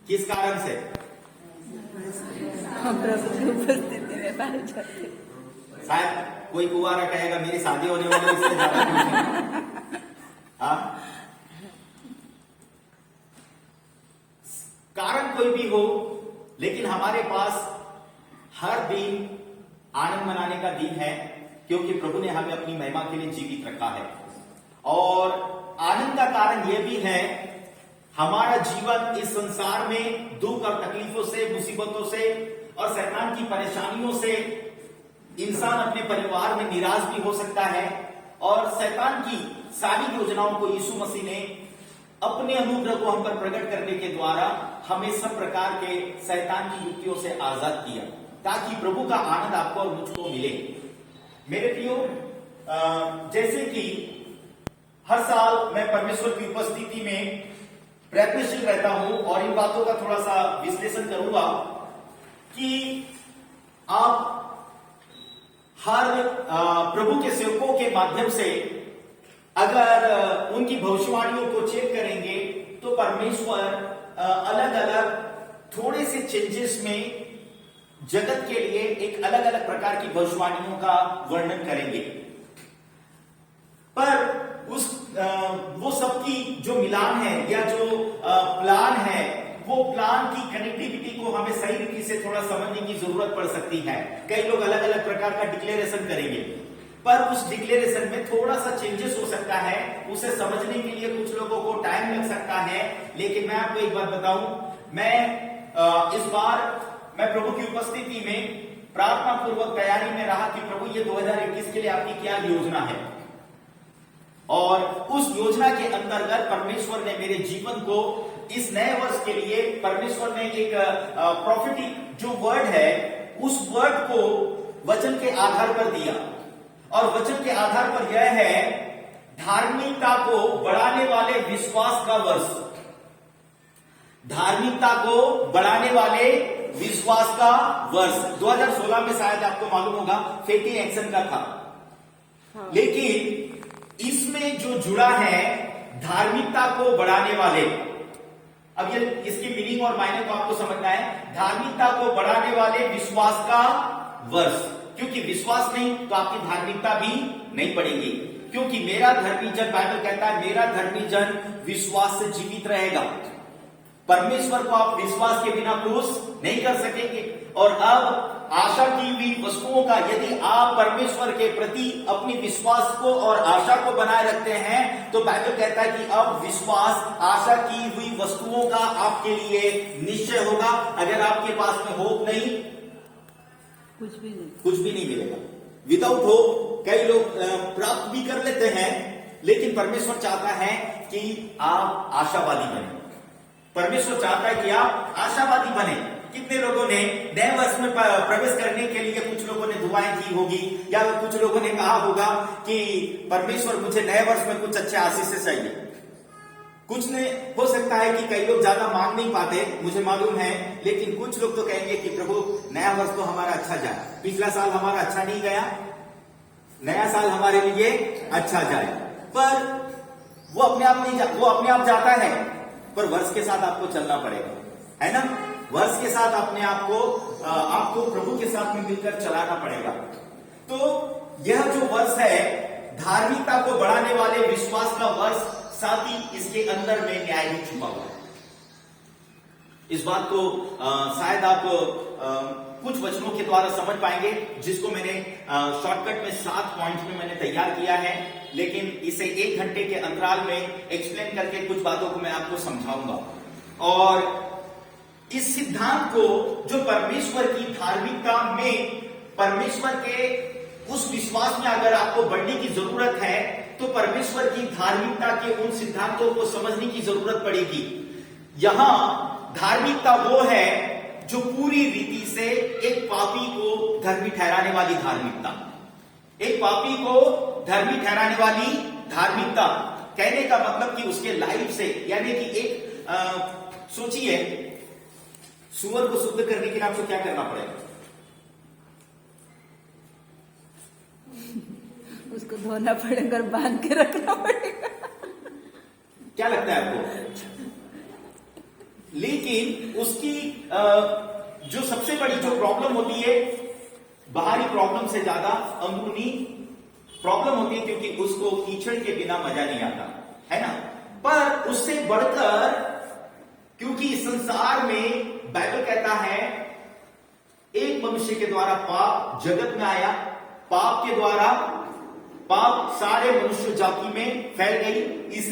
किस कारण से? हम प्रभु की उपस्थिति में पाए जाते। शायद कोई कुंवारा कहेगा मेरी शादी होने वाली है, इससे ज्यादा कुछ नहीं। हाँ? कारण कोई भी हो, लेकिन हमारे पास हर दिन आनंद मनाने का दिन है, क्योंकि प्रभु ने हमें अपनी महिमा के लिए जीवित रखा है। और आनंद का कारण यह भी है, हमारा जीवन इस संसार में दुख और तकलीफों से, मुसीबतों से और शैतान की परेशानियों से इंसान अपने परिवार में निराश भी हो सकता है, और शैतान की सारी योजनाओं को यीशु मसीह ने अपने अनुग्रह को हम पर प्रकट करने के द्वारा हमें सब प्रकार के शैतान की युक्तियों से आजाद किया, ताकि प्रभु का आनंद आपको और मुझको मिले। मेरे प्रियो, जैसे कि हर साल मैं परमेश्वर की उपस्थिति में प्रयत्नशील रहता हूं और इन बातों का थोड़ा सा विश्लेषण करूंगा कि आप हर प्रभु के सेवकों के माध्यम से अगर उनकी भविष्यवाणियों को चेक करेंगे तो परमेश्वर अलग अलग थोड़े से चेंजेस में जगत के लिए एक अलग अलग प्रकार की भविष्यवाणियों का वर्णन करेंगे। पर वो सबकी जो मिलान है या जो प्लान है, वो प्लान की कनेक्टिविटी को हमें सही रीति से थोड़ा समझने की जरूरत पड़ सकती है। कई लोग अलग अलग प्रकार का डिक्लेरेशन करेंगे, पर उस डिक्लेरेशन में थोड़ा सा चेंजेस हो सकता है, उसे समझने के लिए कुछ लोगों को टाइम लग सकता है। लेकिन मैं आपको एक बात बताऊं, मैं इस बार मैं प्रभु की उपस्थिति में प्रार्थना पूर्वक तैयारी में रहा कि प्रभु ये 2021 के लिए आपकी क्या योजना है, और उस योजना के अंतर्गत परमेश्वर ने मेरे जीवन को इस नए वर्ष के लिए परमेश्वर ने एक प्रॉफिटिक जो वर्ड है, उस वर्ड को वचन के आधार पर दिया। और वचन के आधार पर यह है, धार्मिकता को बढ़ाने वाले विश्वास का वर्ष। धार्मिकता को बढ़ाने वाले विश्वास का वर्ष 2016 में शायद आपको मालूम होगा फेटी एक्शन का था। हाँ। लेकिन इसमें जो जुड़ा है धार्मिकता को बढ़ाने वाले, अब ये इसकी मीनिंग और मायने को आपको समझना है। धार्मिकता को बढ़ाने वाले विश्वास का वर्ष, क्योंकि विश्वास नहीं तो आपकी धार्मिकता भी नहीं बढ़ेगी। क्योंकि मेरा धर्मी जन, बाइबल कहता है मेरा धर्मी जन विश्वास से जीवित रहेगा। परमेश्वर को आप विश्वास के बिना खुश नहीं कर सकेंगे। और अब आशा की हुई वस्तुओं का, यदि आप परमेश्वर के प्रति अपनी विश्वास को और आशा को बनाए रखते हैं, तो बाइबल कहता है कि अब विश्वास आशा की हुई वस्तुओं का आपके लिए निश्चय होगा। अगर आपके पास में होप नहीं, कुछ भी नहीं मिलेगा। विदाउट होप कई लोग प्राप्त भी कर लेते हैं, लेकिन परमेश्वर चाहता है कि आप आशावादी बने। परमेश्वर चाहता है कि आप आशावादी बने। कितने लोगों ने नए वर्ष में प्रवेश करने के लिए, कुछ लोगों ने दुआएं की होगी, या कुछ लोगों ने कहा होगा कि परमेश्वर मुझे नए वर्ष में कुछ अच्छे आशीष चाहिए। कुछ ने हो सकता है कि कई लोग ज्यादा मांग नहीं पाते, मुझे मालूम है, लेकिन कुछ लोग तो कहेंगे कि प्रभु नया वर्ष तो हमारा अच्छा जाए, पिछला साल हमारा अच्छा नहीं गया, नया साल हमारे लिए अच्छा जाए। पर वो अपने आप नहीं वो अपने आप जाता है, पर वर्ष के साथ आपको चलना पड़ेगा, है ना। वर्ष के साथ अपने आप को आपको प्रभु के साथ में मिलकर चलाना पड़ेगा। तो यह जो वर्ष है धार्मिकता को बढ़ाने वाले विश्वास का वर्ष, साथ ही इसके अंदर में न्याय भी छुपा हुआ है। इस बात को शायद आप कुछ वचनों के द्वारा समझ पाएंगे, जिसको मैंने शॉर्टकट में 7 पॉइंट्स में मैंने तैयार किया है, लेकिन इसे 1 घंटे के अंतराल में एक्सप्लेन करके कुछ बातों को मैं आपको समझाऊंगा। और इस सिद्धांत को, जो परमेश्वर की धार्मिकता में, परमेश्वर के उस विश्वास में अगर आपको बढ़ने की जरूरत है, तो परमेश्वर की धार्मिकता के उन सिद्धांतों को समझने की जरूरत पड़ेगी। यहां धार्मिकता वो है जो पूरी रीति से एक पापी को धर्मी ठहराने वाली धार्मिकता, एक पापी को धर्मी ठहराने वाली धार्मिकता। कहने का मतलब कि उसके लाइफ से, यानी कि एक सोचिए, सुअर को शुद्ध करने के लिए आपको क्या करना पड़ेगा? उसको धोना पड़ेगा और बांध के रखना पड़ेगा। क्या लगता है आपको? लेकिन उसकी जो सबसे बड़ी जो प्रॉब्लम होती है, बाहरी प्रॉब्लम से ज्यादा अंदरूनी प्रॉब्लम होती है, क्योंकि उसको कीचड़ के बिना मजा नहीं आता, है ना। पर उससे बढ़कर, क्योंकि इस संसार में बाइबल कहता है एक मनुष्य के द्वारा पाप जगत में आया, पाप के द्वारा पाप सारे मनुष्य जाति में फैल गई, इस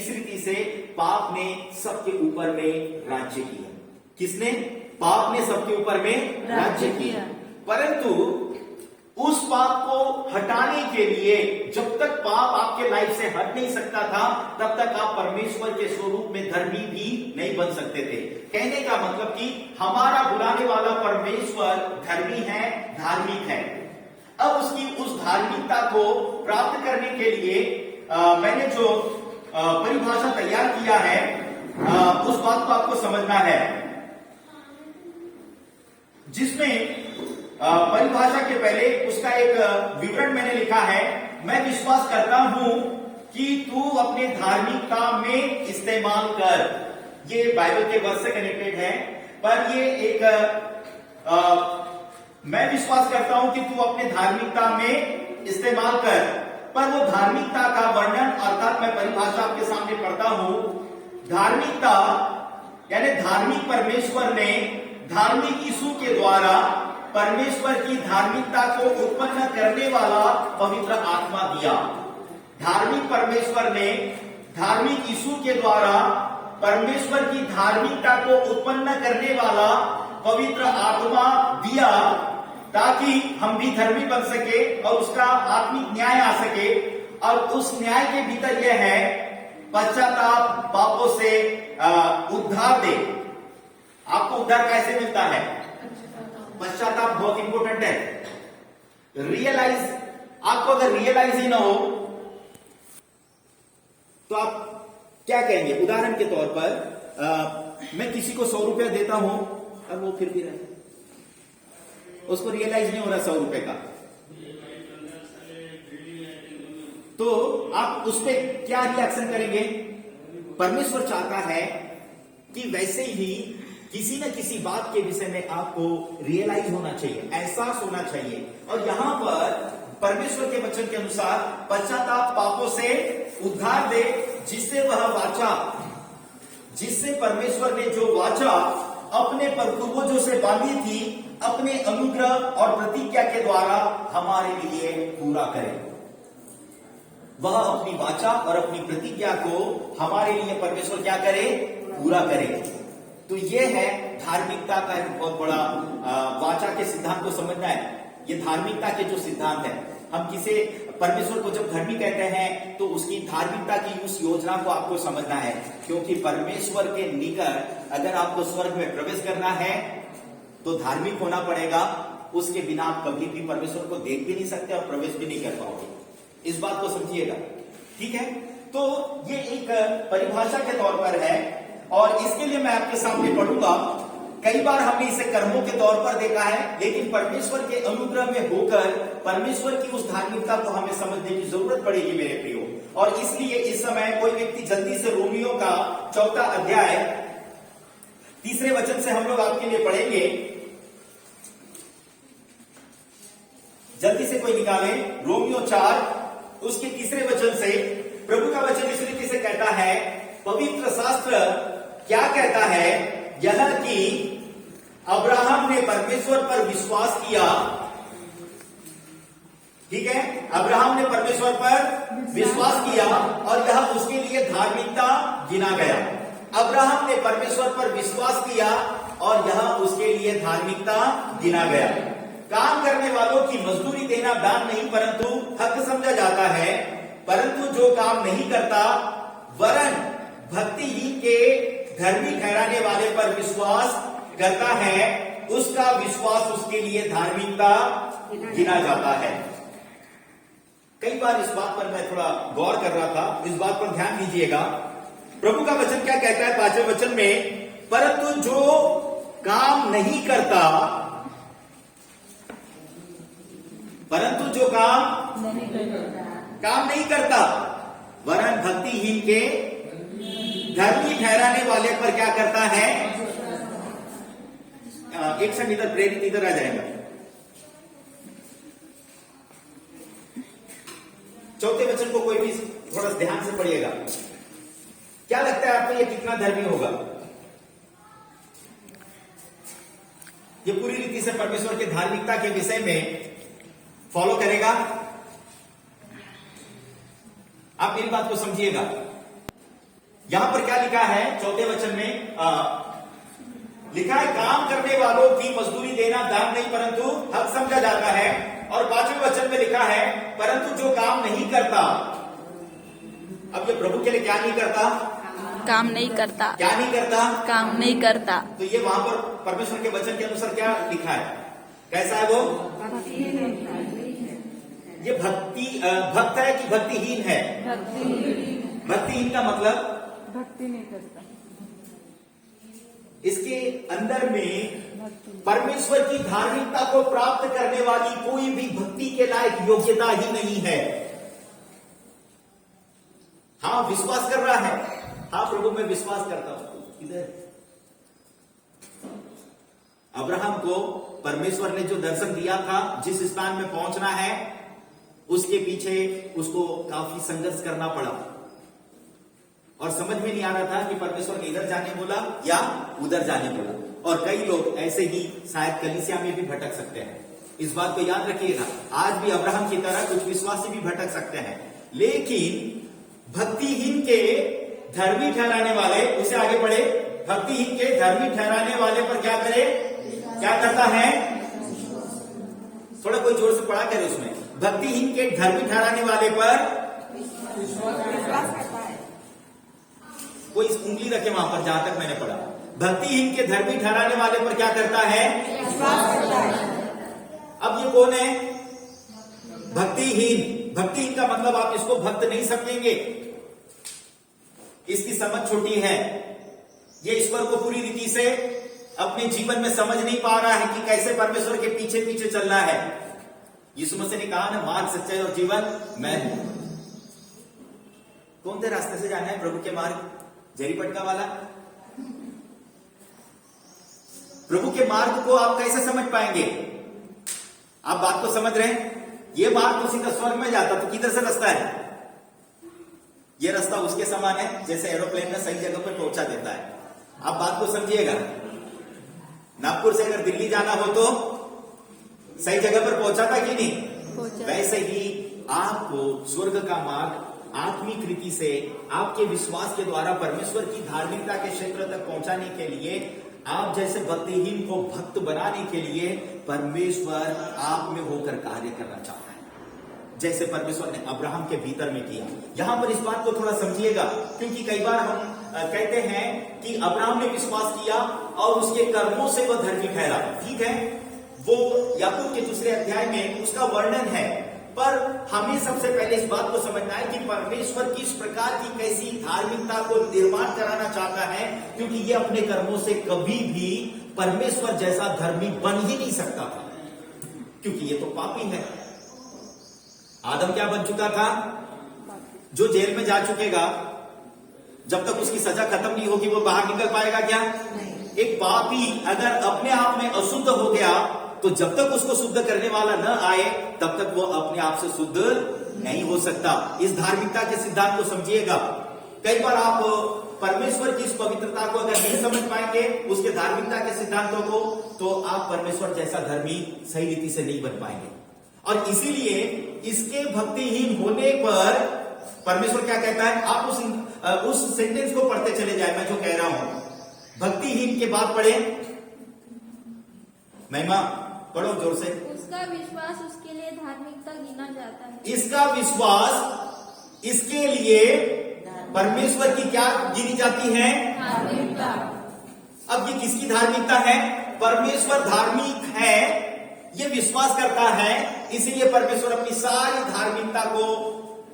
रीति से पाप ने सबके ऊपर में राज्य किया। किसने? पाप ने सबके ऊपर में राज्य किया। परंतु उस पाप को हटाने के लिए, जब तक पाप आपके लाइफ से हट नहीं सकता था, तब तक आप परमेश्वर के स्वरूप में धर्मी भी नहीं बन सकते थे। कहने का मतलब कि हमारा बुलाने वाला परमेश्वर धर्मी है, धार्मिक है। अब उसकी उस धार्मिकता को प्राप्त करने के लिए मैंने जो परिभाषा तैयार किया है, उस बात को आपको समझना है, जिसमें परिभाषा के पहले उसका एक विवरण मैंने लिखा है। मैं विश्वास करता हूं कि तू अपने धार्मिकता में इस्तेमाल कर। ये बाइबल के वर्ष से कनेक्टेड है, पर ये एक मैं विश्वास करता हूं कि तू अपने धार्मिकता में इस्तेमाल कर। पर वो धार्मिकता का वर्णन, अर्थात मैं परिभाषा आपके सामने पढ़ता हूं। धार्मिकता यानी धार्मिक परमेश्वर ने धार्मिक यीशु के द्वारा परमेश्वर की धार्मिकता को उत्पन्न करने वाला पवित्र आत्मा दिया। धार्मिक परमेश्वर ने धार्मिक यीशु के द्वारा परमेश्वर की धार्मिकता को उत्पन्न करने वाला पवित्र आत्मा दिया, ताकि हम भी धर्मी बन सके और उसका आत्मिक न्याय आ सके। और उस न्याय के भीतर यह है, पश्चाताप पापों से उद्धार दे। आपको उद्धार कैसे मिलता है? पश्चाताप बहुत इंपॉर्टेंट है। रियलाइज, आपको अगर रियलाइज ही ना हो तो आप क्या कहेंगे? उदाहरण के तौर पर मैं किसी को 100 रुपया देता हूं और वो फिर भी रहे, उसको रियलाइज नहीं हो रहा 100 रुपए का, तो आप उस पर क्या रिएक्शन करेंगे? परमेश्वर चाहता है कि वैसे ही किसी न किसी बात के विषय में आपको रियलाइज होना चाहिए, एहसास होना चाहिए। और यहां पर परमेश्वर के वचन के अनुसार पश्चाताप पापों से उद्धार दे, जिससे वह वाचा, जिससे परमेश्वर ने जो वाचा अपने पूर्वजों से बांधी थी, अपने अनुग्रह और प्रतिज्ञा के द्वारा हमारे लिए पूरा करे। वह अपनी वाचा और अपनी प्रतिज्ञा को हमारे लिए परमेश्वर क्या करे? पूरा करे। तो यह है धार्मिकता का एक बहुत बड़ा वाचा के सिद्धांत को समझना है। ये धार्मिकता के जो सिद्धांत है, हम किसे परमेश्वर को जब धर्मी कहते हैं तो उसकी धार्मिकता की उस योजना को आपको समझना है, क्योंकि परमेश्वर के निकट अगर आपको स्वर्ग में प्रवेश करना है तो धार्मिक होना पड़ेगा। उसके बिना आप कभी भी परमेश्वर को देख भी नहीं सकते और प्रवेश भी नहीं कर पाओगे। इस बात को समझिएगा, ठीक है। तो ये एक परिभाषा के तौर पर है, और इसके लिए मैं आपके सामने पढ़ूंगा। कई बार हमने इसे कर्मों के तौर पर देखा है, लेकिन परमेश्वर के अनुग्रह में होकर परमेश्वर की उस धार्मिकता को हमें समझने की जरूरत पड़ेगी मेरे प्रियो। और इसलिए इस समय कोई व्यक्ति जल्दी से रोमियो का 4 अध्याय 3 वचन से हम लोग आपके लिए पढ़ेंगे। जल्दी से कोई निकाले, रोमियो 4 उसके 3 वचन से। प्रभु का वचन इस रीति से कहता है, पवित्र शास्त्र क्या कहता है? यह कि अब्राहम ने परमेश्वर पर विश्वास किया, ठीक है, अब्राहम ने परमेश्वर पर विश्वास किया और यह उसके लिए धार्मिकता गिना गया। अब्राहम ने परमेश्वर पर विश्वास किया और यह उसके लिए धार्मिकता गिना गया। काम करने वालों की मजदूरी देना दान नहीं परंतु हक समझा जाता है, परंतु जो काम नहीं करता वरन भक्तिहीन के धर्मी ठहराने वाले पर विश्वास करता है, उसका विश्वास उसके लिए धार्मिकता गिना जाता है। कई बार इस बात पर मैं थोड़ा गौर कर रहा था, इस बात पर ध्यान दीजिएगा। प्रभु का वचन क्या कहता है 5वें वचन में? परंतु जो काम नहीं करता, परंतु जो काम नहीं करता वरन भक्तिहीन के धर्मी ठहराने वाले पर क्या करता है? एक क्षण इधर प्रेरित इधर आ जाएगा। चौथे वचन को कोई भी थोड़ा ध्यान से पढ़िएगा। क्या लगता है आपको ये कितना धर्मी होगा? ये पूरी रीति से परमेश्वर के धार्मिकता के विषय में फॉलो करेगा? आप मेरी बात को समझिएगा। यहां पर क्या लिखा है? चौथे वचन में लिखा है, काम करने वालों की मजदूरी देना दान नहीं परंतु हक समझा जाता है। और 5वें वचन में लिखा है, परंतु जो काम नहीं करता। अब ये प्रभु के लिए क्या नहीं करता? काम नहीं करता। क्या नहीं करता? काम नहीं करता। तो ये वहां पर परमेश्वर के वचन के अनुसार क्या लिखा है? कैसा है वो? ये भक्त है कि भक्तिहीन है? भक्तिहीन का मतलब भक्ति नहीं करता। इसके अंदर में परमेश्वर की धार्मिकता को प्राप्त करने वाली कोई भी भक्ति के लायक योग्यता ही नहीं है। हाँ, विश्वास कर रहा है, हाँ प्रभु मैं विश्वास करता हूं। इधर अब्राहम को परमेश्वर ने जो दर्शन दिया था, जिस स्थान में पहुंचना है, उसके पीछे उसको काफी संघर्ष करना पड़ा और समझ में नहीं आ रहा था कि परमेश्वर ने इधर जाने बोला या उधर जाने बोला। और कई लोग ऐसे ही शायद कलीसिया में भी भटक सकते हैं। इस बात को याद रखिएगा, आज भी अब्राहम की तरह कुछ विश्वासी भी भटक सकते हैं। लेकिन भक्तिहीन के धर्मी ठहराने वाले, उसे आगे बढ़े, भक्तिहीन के धर्मी ठहराने वाले पर क्या करे? क्या करता है? थोड़ा कोई जोर से पढ़ा करे उसमें। भक्तिहीन के धर्मी ठहराने वाले पर विश्वास करता है। कोई उंगली रखे वहां पर, जहां तक मैंने पढ़ा। भक्तिहीन के धर्मी ठहराने वाले पर क्या करता है? विश्वास करता है। अब ये कौन है? भक्तिहीन। भक्तिहीन का मतलब आप इसको भक्त नहीं समझेंगे, इसकी समझ छोटी है। ये ईश्वर को पूरी रीति से अपने जीवन में समझ नहीं पा रहा है कि कैसे परमेश्वर के पीछे पीछे चलना है। यीशु मसीह ने कहा ना, मार्ग सच्चाई और जीवन मैं हूं। कौन से रास्ते से जाना है प्रभु के मार्ग? जरी पटका वाला? प्रभु के मार्ग को आप कैसे समझ पाएंगे? आप बात को समझ रहे हैं? ये मार्ग तो सीधा स्वर्ग में जाता, तो किधर से रास्ता है? ये रास्ता उसके समान है जैसे एरोप्लेन में सही जगह पर पहुंचा देता है। आप बात को समझिएगा। नागपुर से अगर दिल्ली जाना हो तो सही जगह पर पहुंचाता कि नहीं? वैसे ही आपको स्वर्ग का मार्ग आत्मिक रीति से आपके विश्वास के द्वारा परमेश्वर की धार्मिकता के क्षेत्र तक पहुंचाने के लिए, आप जैसे भक्तिहीन को भक्त बनाने के लिए परमेश्वर आप में होकर कार्य करना चाहता है, जैसे परमेश्वर ने अब्राहम के भीतर में किया। यहां पर इस बात को थोड़ा समझिएगा, क्योंकि कई बार हम कहते हैं कि अब्राहम ने विश्वास किया और उसके कर्मों से वह धर्मी ठहरा। ठीक है, वो याकूब के 2 अध्याय में उसका वर्णन है, पर हमें सबसे पहले इस बात को समझना है कि परमेश्वर किस प्रकार की कैसी धार्मिकता को निर्माण कराना चाहता है, क्योंकि ये अपने कर्मों से कभी भी परमेश्वर जैसा धर्मी बन ही नहीं सकता था, क्योंकि ये तो पापी है। आदम क्या बन चुका था? जो जेल में जा चुकेगा, जब तक उसकी सजा खत्म नहीं होगी वो बाहर निकल पाएगा क्या? एक पापी अगर अपने आप में अशुद्ध हो गया, तो जब तक उसको शुद्ध करने वाला न आए तब तक वो अपने आप से शुद्ध नहीं हो सकता। इस धार्मिकता के सिद्धांत को समझिएगा। कई बार आप परमेश्वर की इस पवित्रता को अगर नहीं समझ पाएंगे, उसके धार्मिकता के सिद्धांतों को, तो आप परमेश्वर जैसा धर्मी सही रीति से नहीं बन पाएंगे। और इसीलिए इसके भक्तिहीन होने पर परमेश्वर क्या कहता है? आप उस सेंटेंस को पढ़ते चले जाए, मैं जो कह रहा हूं। भक्तिहीन के बाद पढ़े, महिमा पढ़ो जोर से। उसका विश्वास उसके लिए धार्मिकता गिना जाता है। इसका विश्वास इसके लिए परमेश्वर की क्या गिनी जाती है? धार्मिकता। अब ये किसकी धार्मिकता है? परमेश्वर धार्मिक है, ये विश्वास करता है, इसीलिए परमेश्वर अपनी सारी धार्मिकता को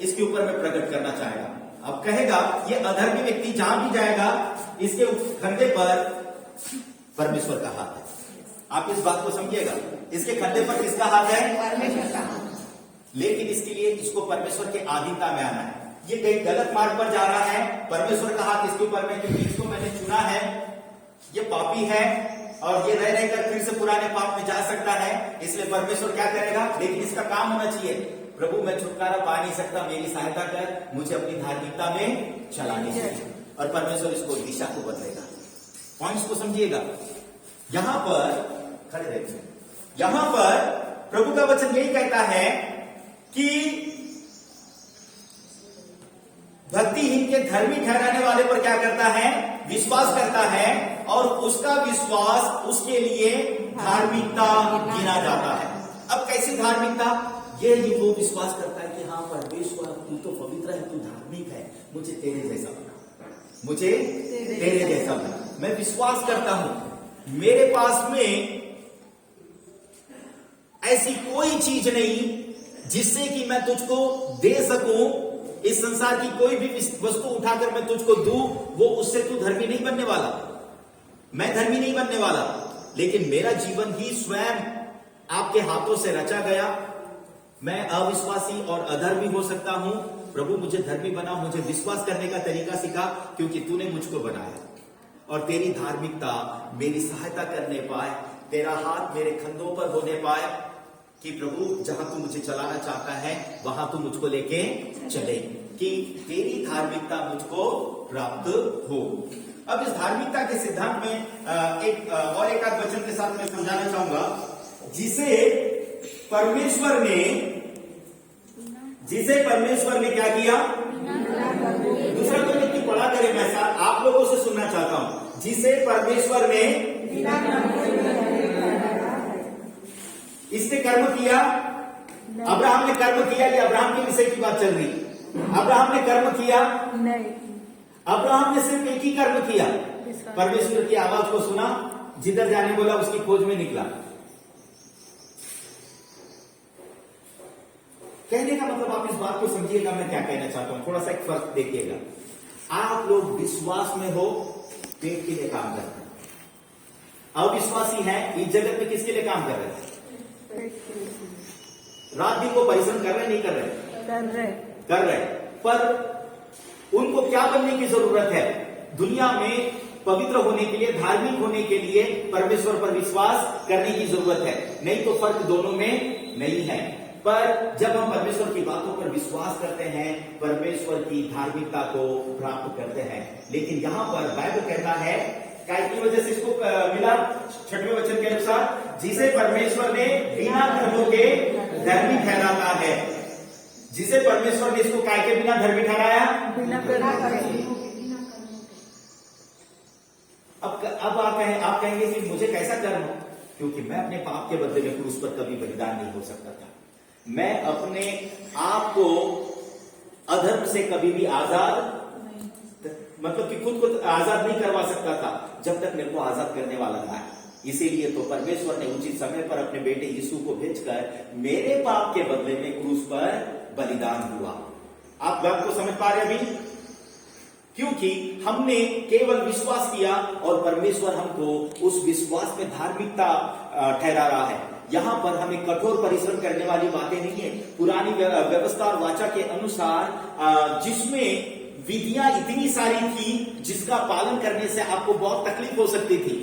इसके ऊपर में प्रकट करना चाहेगा। अब कहेगा ये अधर्मी व्यक्ति जहां भी जाएगा, इसके कंधे पर परमेश्वर का हाथ है। आप इस बात को समझिएगा, इसके कंधे पर किसका हाथ है? परमेश्वर का हाथ। लेकिन इसके लिए इसको परमेश्वर के अधीनता में आना है। ये कहीं गलत मार्ग पर जा रहा है, परमेश्वर का हाथ इसके ऊपर में, क्योंकि इसको मैंने चुना है, ये पापी है और ये रह रहकर फिर से पुराने पाप में जा सकता है, इसलिए परमेश्वर क्या करेगा, लेकिन इसका काम होना चाहिए, प्रभु मैं छुटकारा पा नहीं सकता, मेरी सहायता कर, मुझे अपनी धार्मिकता में चलानी चाहिए, और परमेश्वर इसको दिशा को बदलेगा। पॉइंट्स को समझिएगा। यहां पर खड़े रहते, यहां पर प्रभु का वचन यही कहता है कि भक्तिहीन के धर्मी ठहराने वाले पर क्या करता है, विश्वास करता है, और उसका विश्वास उसके लिए धार्मिकता गिना जाता है। अब कैसी धार्मिकता, ये वो विश्वास करता है कि हाँ परमेश्वर तू तो पवित्र है, तू धार्मिक है, मुझे तेरे जैसा बना, मुझे तेरे जैसा बना, मैं विश्वास करता हूं मेरे पास में ऐसी कोई चीज नहीं जिससे कि मैं तुझको दे सकूं, इस संसार की कोई भी वस्तु उठाकर मैं तुझको दूं, वो उससे तू धर्मी नहीं बनने वाला, मैं धर्मी नहीं बनने वाला, लेकिन मेरा जीवन ही स्वयं आपके हाथों से रचा गया, मैं अविश्वासी और अधर्मी हो सकता हूं, प्रभु मुझे धर्मी बना, मुझे विश्वास करने का तरीका सिखा, क्योंकि तूने मुझको बनाया, और तेरी धार्मिकता मेरी सहायता करने पाए, तेरा हाथ मेरे कंधों पर होने पाए, कि प्रभु जहां तू मुझे चलाना चाहता है वहां तू मुझको लेके चले, कि तेरी धार्मिकता मुझको प्राप्त हो। अब इस धार्मिकता के सिद्धांत में एक आध वचन के साथ मैं समझाना चाहूंगा, जिसे परमेश्वर ने क्या किया, दूसरा कोई व्यक्ति पढ़ा करे, मैं साथ आप लोगों से सुनना चाहता हूं, जिसे परमेश्वर ने इसने कर्म किया, अब्राहम ने कर्म किया, ये अब्राहम के विषय की बात चल रही, अब्राहम ने कर्म किया नहीं, अब्राहम ने सिर्फ एक ही कर्म किया, परमेश्वर की आवाज को सुना, जिधर जाने बोला उसकी खोज में निकला। कहने का मतलब आप इस बात को समझिएगा, मैं क्या कहना चाहता हूं, थोड़ा सा एक फर्क देखिएगा। आप लोग विश्वास में हो, पेट के लिए काम करते हैं, अविश्वासी है, इस जगत में किसके लिए काम कर रहे हैं, रात दिन को परिश्रम कर रहे नहीं कर रहे, कर रहे, पर उनको क्या बनने की जरूरत है, दुनिया में पवित्र होने के लिए, धार्मिक होने के लिए परमेश्वर पर विश्वास करने की जरूरत है, नहीं तो फर्क दोनों में नहीं है। पर जब हम परमेश्वर की बातों पर विश्वास करते हैं, परमेश्वर की धार्मिकता को प्राप्त करते हैं। लेकिन यहां पर बाइबल कहता है, काय की वजह से इसको मिला, 6वें वचन के अनुसार, जिसे परमेश्वर ने बिना कर्मों के धर्मी ठहराता है, जिसे परमेश्वर ने इसको काय के बिना धर्मी ठहराया, बिना कर्म। अब आप कहेंगे कि मुझे कैसा कर्म, क्योंकि मैं अपने पाप के बदले में क्रूस पर कभी बलिदान नहीं हो सकता था, मैं अपने आप को अधर्म से कभी भी आजाद, मतलब कि खुद को आजाद नहीं करवा सकता था, जब तक मेरे को आजाद करने वाला था। इसीलिए तो परमेश्वर ने उचित समय पर अपने बेटे यीशु को भेजकर मेरे पाप के बदले में क्रूस पर बलिदान हुआ। आप बात को समझ पा रहे अभी, क्योंकि हमने केवल विश्वास किया और परमेश्वर हमको उस विश्वास में धार्मिकता ठहरा रहा है। यहां पर हमें कठोर परिश्रम करने वाली बातें नहीं है। पुरानी व्यवस्था और वाचा के अनुसार जिसमें विधियां इतनी सारी थी जिसका पालन करने से आपको बहुत तकलीफ हो सकती थी,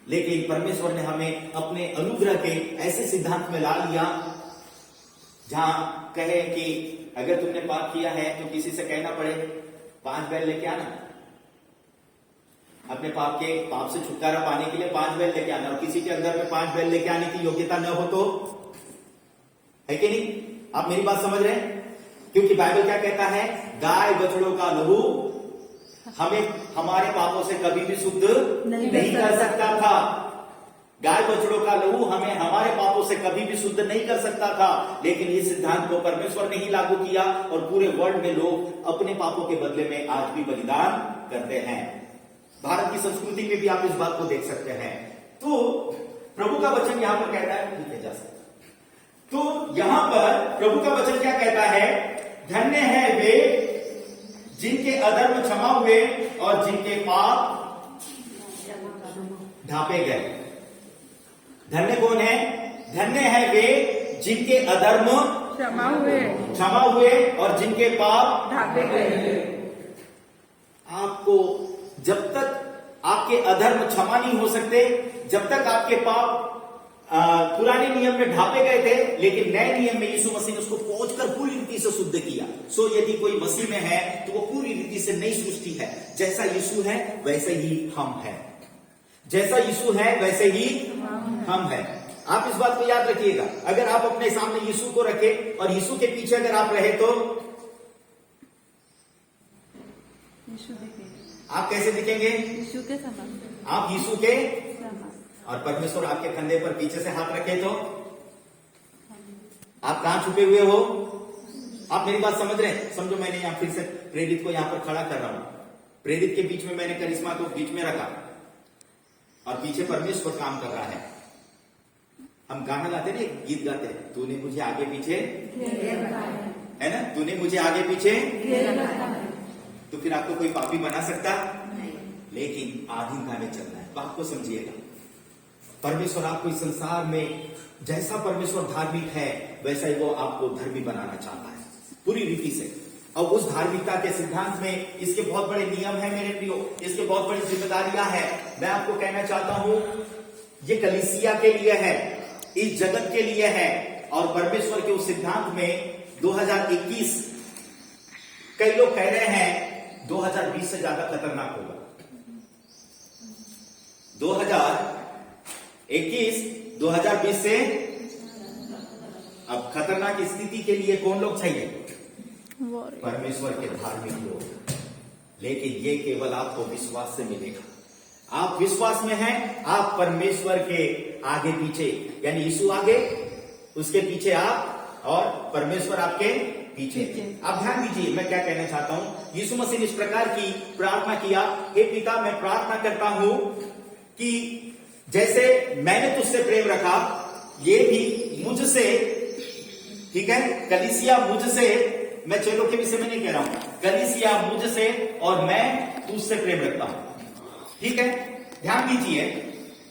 लेकिन परमेश्वर ने हमें अपने अनुग्रह के ऐसे सिद्धांत में ला लिया जहां कहे कि अगर तुमने पाप किया है तो किसी से कहना पड़े 5 बैल लेके आना, अपने पाप से छुटकारा पाने के लिए 5 बैल लेके आना, और किसी के अंदर में 5 बैल लेके आने की योग्यता न हो तो, है कि नहीं? आप मेरी बात समझ रहे हैं? क्योंकि बाइबल क्या कहता है, गाय बछड़ों का लहू हमें हमारे पापों से कभी भी शुद्ध नहीं कर सकता था। गाय बछड़ों का लहू हमें हमारे पापों से कभी भी शुद्ध नहीं कर सकता था, लेकिन इस सिद्धांत को परमेश्वर ने ही लागू किया और पूरे वर्ल्ड में लोग अपने पापों के बदले में आज भी बलिदान करते हैं। भारत की संस्कृति में भी आप इस बात को देख सकते हैं। तो प्रभु का वचन यहां पर कहता है, ठीक है जा सकता। तो यहां पर प्रभु का वचन क्या कहता है, धन्य है वे जिनके अधर्म क्षमा हुए और जिनके पाप ढांपे गए। धन्य कौन है? धन्य है वे जिनके अधर्म क्षमा हुए और जिनके पाप ढापे गए। आपको जब तक आपके अधर्म क्षमा नहीं हो सकते, जब तक आपके पाप पुराने नियम में ढापे गए थे, लेकिन नए नियम में यीशु मसीह ने उसको पहुंचकर पूरी रीति से शुद्ध किया। सो यदि कोई मसीह में है तो वो पूरी रीति से नई सृष्टि है। जैसा यीशु है वैसे ही हम हैं, जैसा यीशु है वैसे ही हम हैं। आप इस बात को याद रखिएगा। अगर आप अपने सामने यीशु को रखें और यीशु के पीछे अगर आप रहे तो यीशु दिखेगा। आप कैसे दिखेंगे? यीशु के समान। आप यीशु के समान। और परमेश्वर आपके कंधे पर पीछे से हाथ रखे तो आप कहां छुपे हुए हो? आप मेरी बात समझ रहे हैं? समझो, मैंने यहां फिर से प्रेरित को यहां पर खड़ा कर रहा हूं। प्रेरित के बीच में मैंने करिश्मा को बीच में रखा और पीछे परमेश्वर काम कर रहा है। हम गाना गाते नहीं, गीत गाते, तूने मुझे आगे पीछे है ना, तूने मुझे आगे पीछे, तो फिर आपको कोई पापी बना सकता? लेकिन आधीनता में चलना है। बात को समझिएगा। परमेश्वर आपको इस संसार में, जैसा परमेश्वर धार्मिक है वैसा ही वो आपको धर्मी बनाना चाहता है पूरी रीति से। और उस धार्मिकता के सिद्धांत में इसके बहुत बड़े नियम है मेरे प्रियो, इसके बहुत बड़ी जिम्मेदारियां हैं। मैं आपको कहना चाहता हूं, ये कलीसिया के लिए है, इस जगत के लिए है। और परमेश्वर के उस सिद्धांत में 2021, कई लोग कह रहे हैं 2020 से ज्यादा खतरनाक होगा। 2021 2020 से अब खतरनाक स्थिति के लिए कौन लोग चाहिए? परमेश्वर के धार्मिक लोग। लेकिन ये केवल आपको विश्वास से मिलेगा। आप विश्वास में हैं, आप परमेश्वर के आगे पीछे, यानी यीशु आगे, उसके पीछे आप और परमेश्वर आपके पीछे। आप ध्यान दीजिए मैं क्या कहना चाहता हूं। यीशु मसीह ने इस प्रकार की प्रार्थना किया, हे पिता, मैं प्रार्थना करता हूं कि जैसे मैंने तुझसे प्रेम रखा, ये भी मुझसे, ठीक है, कलीसिया मुझसे, मैं चेलों के विषय में नहीं कह रहा हूं, कलीसिया मुझसे और मैं तुझसे प्रेम रखता हूं। ठीक है, ध्यान दीजिए,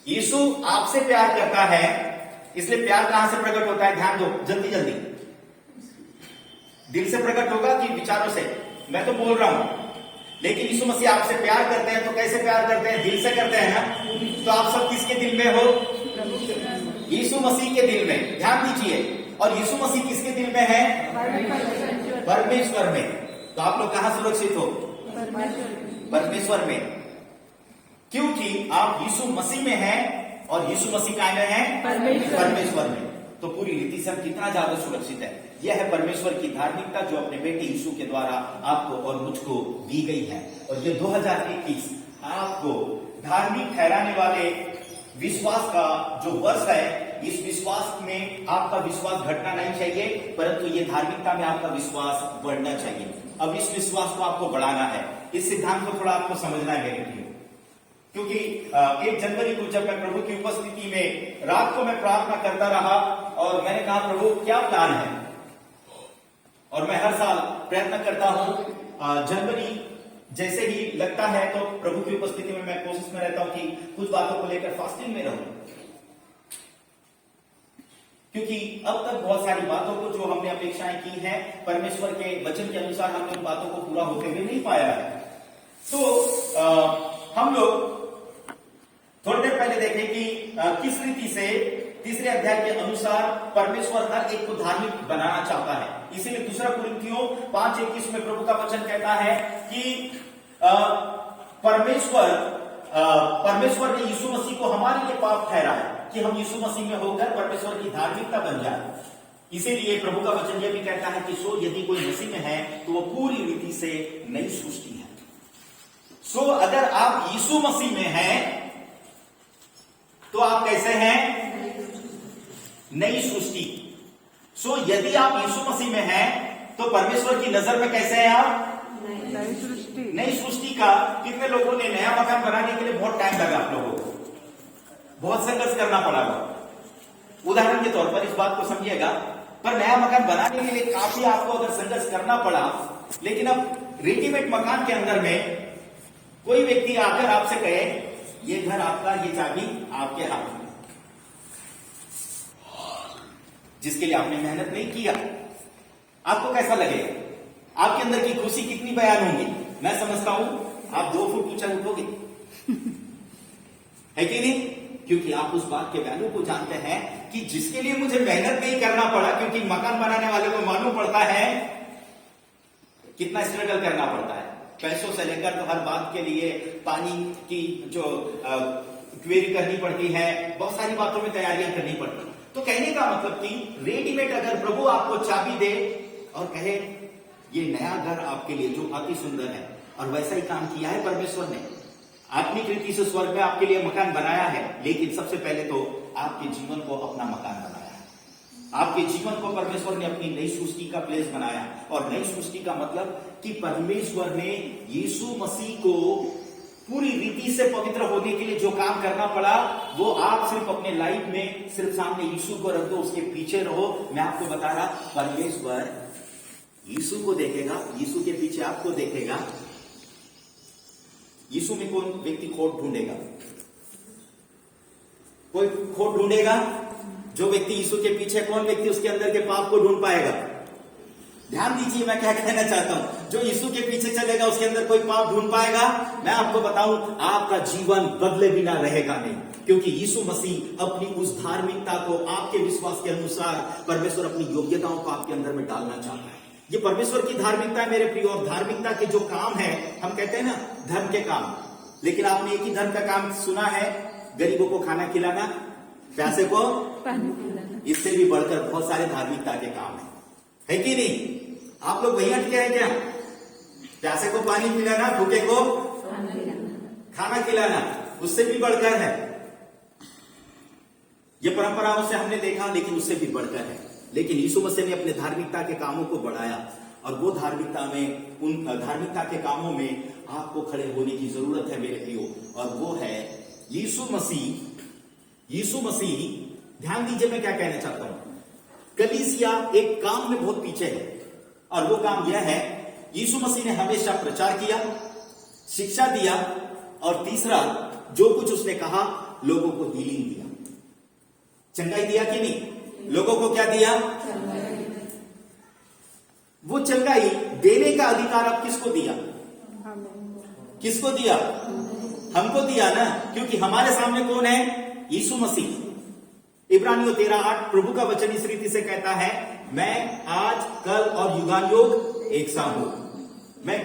यीशु आपसे प्यार करता है, इसलिए प्यार कहां से प्रकट होता है? ध्यान दो, जल्दी जल्दी। दिल से प्रकट होगा कि विचारों से? मैं तो बोल रहा हूं, लेकिन यीशु मसीह आपसे प्यार करते हैं तो कैसे प्यार करते हैं? दिल से करते हैं ना। तो आप सब किसके दिल में हो? यीशु मसीह के दिल में। ध्यान दीजिए, और यीशु मसीह किसके दिल में है? परमेश्वर में। तो आप लोग कहां सुरक्षित हो? परमेश्वर में। क्योंकि आप यीशु मसीह में हैं और यीशु मसीह का में है परमेश्वर में। तो पूरी रीति से हम कितना ज्यादा सुरक्षित है। यह है परमेश्वर की धार्मिकता जो अपने बेटे यीशु के द्वारा आपको और मुझको दी गई है। और ये 2021 आपको धार्मिक ठहराने वाले विश्वास का जो वर्ष है, इस विश्वास में आपका विश्वास घटना नहीं चाहिए, परंतु ये धार्मिकता में आपका विश्वास बढ़ना चाहिए। अब इस विश्वास को आपको बढ़ाना है। इस सिद्धांत को थोड़ा आपको समझना है मेरे प्रियो, क्योंकि 1 जनवरी को जब मैं प्रभु की उपस्थिति में रात को मैं प्रार्थना करता रहा और मैंने कहा, प्रभु क्या प्लान है? और मैं हर साल प्रयत्न करता हूं, जनवरी जैसे ही लगता है तो प्रभु की उपस्थिति में मैं कोशिश में रहता हूं कि कुछ बातों को लेकर फास्टिंग में रहूं, क्योंकि अब तक बहुत सारी बातों को जो हमने अपेक्षाएं की हैं परमेश्वर के वचन के अनुसार हमने उन बातों को पूरा होते हुए नहीं पाया है। तो हम लोग थोड़ी देर पहले देखें कि किस रीति से 3 अध्याय के अनुसार परमेश्वर हर एक को धार्मिक बनाना चाहता है। इसीलिए 2 कुरिन्थियों 5:21 में प्रभु का वचन कहता है कि परमेश्वर ने यीशु मसीह को हमारे लिए पाप ठहरा है कि हम यीशु मसीह में होकर परमेश्वर की धार्मिकता बन जाए। इसीलिए प्रभु का वचन यह भी कहता है कि सो यदि कोई मसीह में है तो वो पूरी रीति से नई सृष्टि है। सो अगर आप यीशु मसीह में हैं तो आप कैसे हैं? नई सृष्टि। सो यदि आप यीशु मसीह में हैं तो परमेश्वर की नजर में कैसे हैं आप? नई सृष्टि का कितने लोगों ने नया मकान बनाने के लिए बहुत टाइम लगा, आप लोगों को बहुत संघर्ष करना पड़ा। उदाहरण के तौर पर इस बात को समझिएगा, पर नया मकान बनाने के लिए काफी आपको अगर संघर्ष करना पड़ा, लेकिन अब रेडीमेड मकान के अंदर में कोई व्यक्ति आकर आपसे कहे ये घर आपका, ये चाबी आपके हाथ में, जिसके लिए आपने मेहनत नहीं किया, आपको कैसा लगेगा? आपके अंदर की खुशी कितनी बयान होंगी? मैं समझता हूं आप 2 फुट ऊंचा उठोगे, है कि नहीं? क्योंकि आप उस बात के वैल्यू को जानते हैं कि जिसके लिए मुझे मेहनत नहीं करना पड़ा, क्योंकि मकान बनाने वाले को मालूम पड़ता है कितना स्ट्रगल करना पड़ता है, पैसों से लेकर तो हर बात के लिए पानी की जो क्वेरी करनी पड़ती है, बहुत सारी बातों में तैयारियां करनी पड़ती। तो कहने का मतलब कि रेडीमेड अगर प्रभु आपको चाबी दे और कहे ये नया घर आपके लिए जो अति सुंदर है, और वैसा ही काम किया है परमेश्वर ने, आत्मिक रीति से स्वर्ग में आपके लिए मकान बनाया है, लेकिन सबसे पहले तो आपके जीवन को अपना मकान बनाया है। आपके जीवन को परमेश्वर ने अपनी नई सृष्टि का प्लेस बनाया, और नई सृष्टि का मतलब कि परमेश्वर ने यीशु मसीह को पूरी रीति से पवित्र होने के लिए जो काम करना पड़ा, वो आप सिर्फ अपने लाइफ में सिर्फ सामने यीशु को रख दो, उसके पीछे रहो। मैं आपको बता रहा, परमेश्वर यीशु को देखेगा, यीशु के पीछे आपको देखेगा। यीशु में कौन व्यक्ति खोट ढूंढेगा? कोई खोट ढूंढेगा? जो व्यक्ति यीशु के पीछे, कौन व्यक्ति उसके अंदर के पाप को ढूंढ पाएगा? ध्यान दीजिए मैं क्या कहना चाहता हूं। जो यीशु के पीछे चलेगा उसके अंदर कोई पाप ढूंढ पाएगा? मैं आपको बताऊं, आपका जीवन बदले बिना रहेगा नहीं, क्योंकि यीशु मसीह अपनी उस धार्मिकता को आपके विश्वास के अनुसार परमेश्वर अपनी योग्यताओं को आपके अंदर में डालना चाहता है। ये परमेश्वर की धार्मिकता है मेरे प्रिय। और धार्मिकता के जो काम है, हम कहते हैं ना धर्म के काम, लेकिन आपने एक ही धर्म का काम सुना है, गरीबों को खाना खिलाना, प्यासे को पानी पिलाना। इससे भी बढ़कर बहुत सारे धार्मिकता के काम है कि नहीं? आप लोग वही अटके हैं क्या? प्यासे को पानी पिलाना, भूखे को खाना खिलाना, उससे भी बढ़कर है। ये परंपराओं से हमने देखा, लेकिन उससे भी बढ़कर है। लेकिन यीशु मसीह ने अपने धार्मिकता के कामों को बढ़ाया, और वो धार्मिकता में, उन धार्मिकता के कामों में आपको खड़े होने की जरूरत है मेरे प्रियो, और वो है यीशु मसीह। यीशु मसीह, ध्यान दीजिए मैं क्या कहना चाहता हूं। कलीसिया एक काम में बहुत पीछे है, और वो काम यह है, यीशु मसीह ने हमेशा प्रचार किया, शिक्षा दिया, और तीसरा जो कुछ उसने कहा, लोगों को हीलिंग दिया, चंगाई दिया कि नहीं? लोगों को क्या दिया? वो चंगाई देने का अधिकार अब किसको दिया? किसको दिया? हमको दिया ना, क्योंकि हमारे सामने कौन है? यीशु मसीह। इब्रानियों 13:8 प्रभु का वचन इस रीति से कहता है, मैं आज, कल और युगानुयुग एक सा हूं।